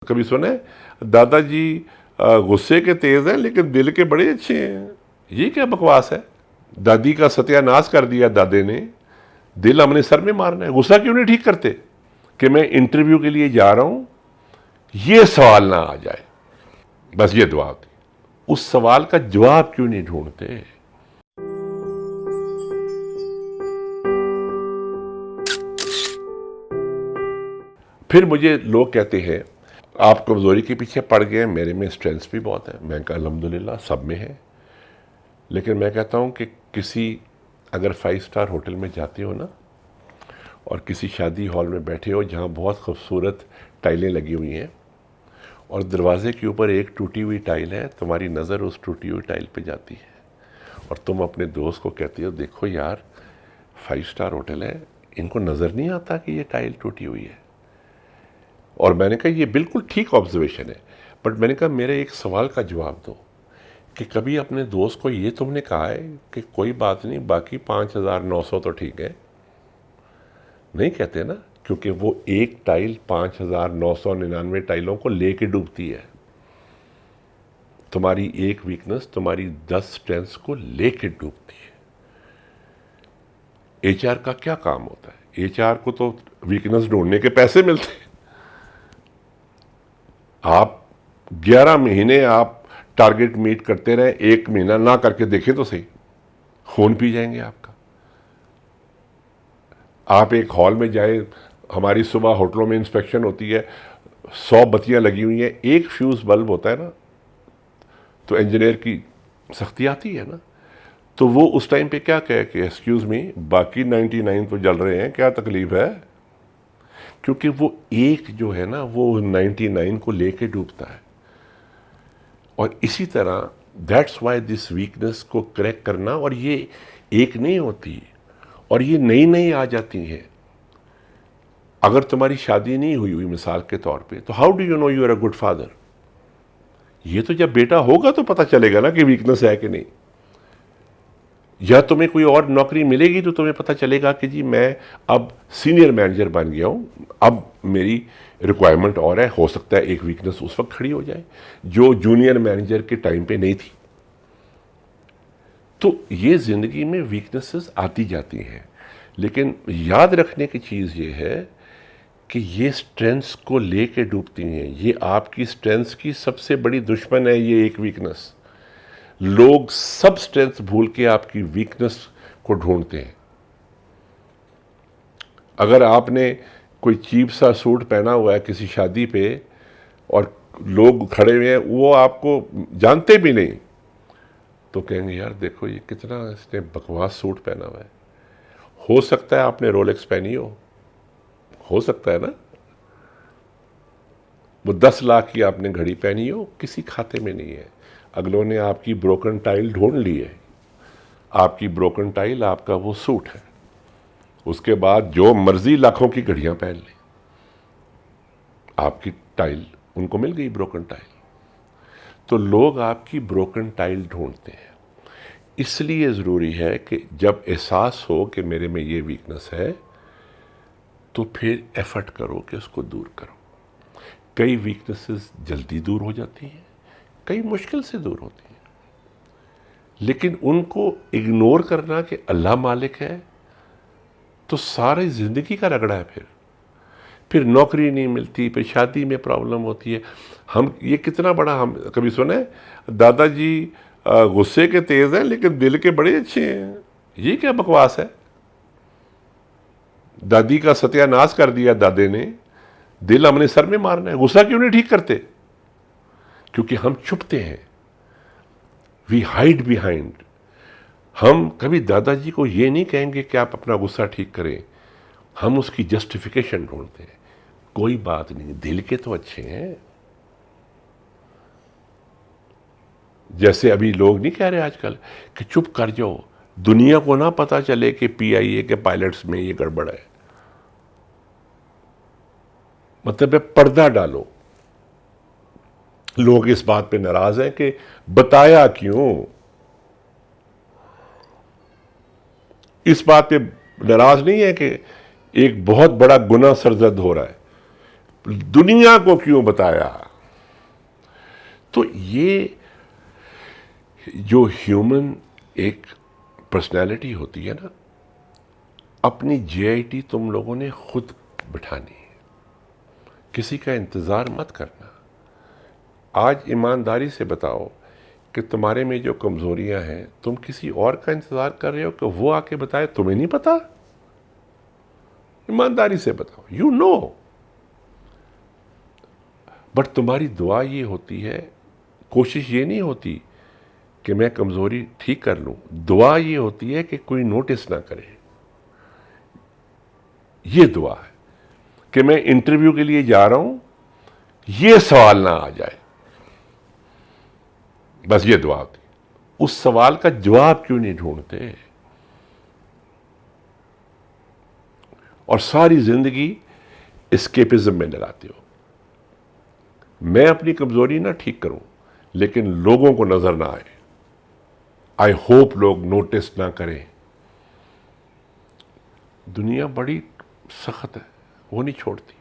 कभी सुने दादाजी गुस्से के तेज हैं लेकिन दिल के बड़े अच्छे हैं। ये क्या बकवास है। दादी का सत्यानाश कर दिया दादे ने, दिल हमने सर में मारना है। गुस्सा क्यों नहीं ठीक करते कि मैं इंटरव्यू के लिए जा रहा हूं, ये सवाल ना आ जाए। बस ये दुआ होती। उस सवाल का जवाब क्यों नहीं ढूंढते। फिर मुझे लोग कहते हैं आप कमज़ोरी के पीछे पड़ गए हैं, मेरे में स्ट्रेंथ भी बहुत है। मैं कहा अल्हम्दुलिल्लाह सब में है, लेकिन मैं कहता हूँ कि किसी अगर 5 स्टार होटल में जाते हो ना और किसी शादी हॉल में बैठे हो जहाँ बहुत खूबसूरत टाइलें लगी हुई हैं और दरवाजे के ऊपर एक टूटी हुई टाइल है, तुम्हारी नज़र उस टूटी हुई टाइल पे जाती है और तुम अपने दोस्त को कहते हो देखो यार 5 स्टार होटल है, इनको नज़र नहीं आता कि ये टाइल टूटी हुई है। और मैंने कहा ये बिल्कुल ठीक ऑब्जर्वेशन है, बट मैंने कहा मेरे एक सवाल का जवाब दो कि कभी अपने दोस्त को ये तुमने कहा है कि कोई बात नहीं बाकी 5,900 तो ठीक है। नहीं कहते ना, क्योंकि वो एक टाइल 5,999 टाइलों को लेके डूबती है। तुम्हारी एक वीकनेस तुम्हारी 10 स्ट्रेंथ्स को लेके डूबती है। एचआर का क्या काम होता है? एचआर को तो वीकनेस ढूंढने के पैसे मिलते हैं। आप 11 महीने आप टारगेट मीट करते रहे, 1 महीना ना करके देखें तो सही, खून पी जाएंगे आपका। आप एक हॉल में जाए, हमारी सुबह होटलों में इंस्पेक्शन होती है, 100 बत्तियां लगी हुई हैं, एक फ्यूज बल्ब होता है ना, तो इंजीनियर की सख्ती आती है ना, तो वो उस टाइम पे क्या कहे कि एक्सक्यूज मी बाकी 99 तो जल रहे हैं, क्या तकलीफ है? क्योंकि वो एक जो है ना वो 99 को लेके डूबता है। और इसी तरह दैट्स वाई दिस वीकनेस को करेक्ट करना, और ये एक नहीं होती और ये नई नई आ जाती हैं। अगर तुम्हारी शादी नहीं हुई हुई मिसाल के तौर पे, तो how do you know you are a good father? ये तो जब बेटा होगा तो पता चलेगा ना कि वीकनेस है कि नहीं। या तुम्हें कोई और नौकरी मिलेगी तो तुम्हें पता चलेगा कि जी मैं अब सीनियर मैनेजर बन गया हूं, अब मेरी रिक्वायरमेंट और है, हो सकता है एक वीकनेस उस वक्त खड़ी हो जाए जो जूनियर मैनेजर के टाइम पे नहीं थी। तो ये जिंदगी में वीकनेसेस आती जाती हैं, लेकिन याद रखने की चीज़ ये है कि ये स्ट्रेंथ्स को लेके डूबती हैं। ये आपकी स्ट्रेंथ्स की सबसे बड़ी दुश्मन है, ये एक वीकनेस। लोग सब स्ट्रेंथ भूल के आपकी वीकनेस को ढूंढते हैं। अगर आपने कोई चीप सा सूट पहना हुआ है किसी शादी पे और लोग खड़े हुए हैं, वो आपको जानते भी नहीं, तो कहेंगे यार देखो ये कितना इसने बकवास सूट पहना हुआ है। हो सकता है आपने रोलेक्स पहनी हो सकता है ना, वो 10 लाख की आपने घड़ी पहनी हो, किसी खाते में नहीं है। अगलों ने आपकी ब्रोकन टाइल ढूंढ ली है, आपकी ब्रोकन टाइल आपका वो सूट है। उसके बाद जो मर्जी लाखों की घड़ियां पहन ली, आपकी टाइल उनको मिल गई ब्रोकन टाइल। तो लोग आपकी ब्रोकन टाइल ढूंढते हैं। इसलिए ज़रूरी है कि जब एहसास हो कि मेरे में ये वीकनेस है, तो फिर एफर्ट करो कि उसको दूर करो। कई वीकनेसेस जल्दी दूर हो जाती हैं, कई मुश्किल से दूर होती हैं, लेकिन उनको इग्नोर करना कि अल्लाह मालिक है, तो सारी ज़िंदगी का रगड़ा है। फिर नौकरी नहीं मिलती, फिर शादी में प्रॉब्लम होती है। हम ये कितना बड़ा, हम कभी सुने दादाजी गुस्से के तेज हैं लेकिन दिल के बड़े अच्छे हैं। ये क्या बकवास है। दादी का सत्यानाश कर दिया दादे ने, दिल हमने सर में मारना है। गुस्सा क्यों नहीं ठीक करते? क्योंकि हम छुपते हैं, वी हाइड बिहाइंड। हम कभी दादाजी को ये नहीं कहेंगे कि आप अपना गुस्सा ठीक करें, हम उसकी जस्टिफिकेशन ढूंढते हैं। कोई बात नहीं, दिल के तो अच्छे हैं। जैसे अभी लोग नहीं कह रहे आजकल कि चुप कर जाओ, दुनिया को ना पता चले कि पीआईए के पायलट्स में ये गड़बड़ है। मतलब पर्दा डालो। लोग इस बात पे नाराज हैं कि बताया क्यों। इस बात पे नाराज नहीं है कि एक बहुत बड़ा गुनाह सरजद हो रहा है। दुनिया को क्यों बताया? तो ये जो ह्यूमन एक पर्सनैलिटी होती है ना, अपनी जीआईटी तुम लोगों ने खुद बिठानी है, किसी का इंतज़ार मत करना। आज ईमानदारी से बताओ कि तुम्हारे में जो कमज़ोरियां हैं, तुम किसी और का इंतज़ार कर रहे हो कि वो आके बताए? तुम्हें नहीं पता? ईमानदारी से बताओ, यू नो। बट तुम्हारी दुआ ये होती है, कोशिश ये नहीं होती कि मैं कमज़ोरी ठीक कर लूं, दुआ ये होती है कि कोई नोटिस ना करे। ये दुआ है कि मैं इंटरव्यू के लिए जा रहा हूं, ये सवाल ना आ जाए, बस ये दुआ होती। उस सवाल का जवाब क्यों नहीं ढूंढते? और सारी जिंदगी एस्केपिज्म में लगाते हो। मैं अपनी कमजोरी ना ठीक करूं, लेकिन लोगों को नजर ना आए। आई होप लोग नोटिस ना करें। दुनिया बड़ी सख्त है, वो नहीं छोड़ती।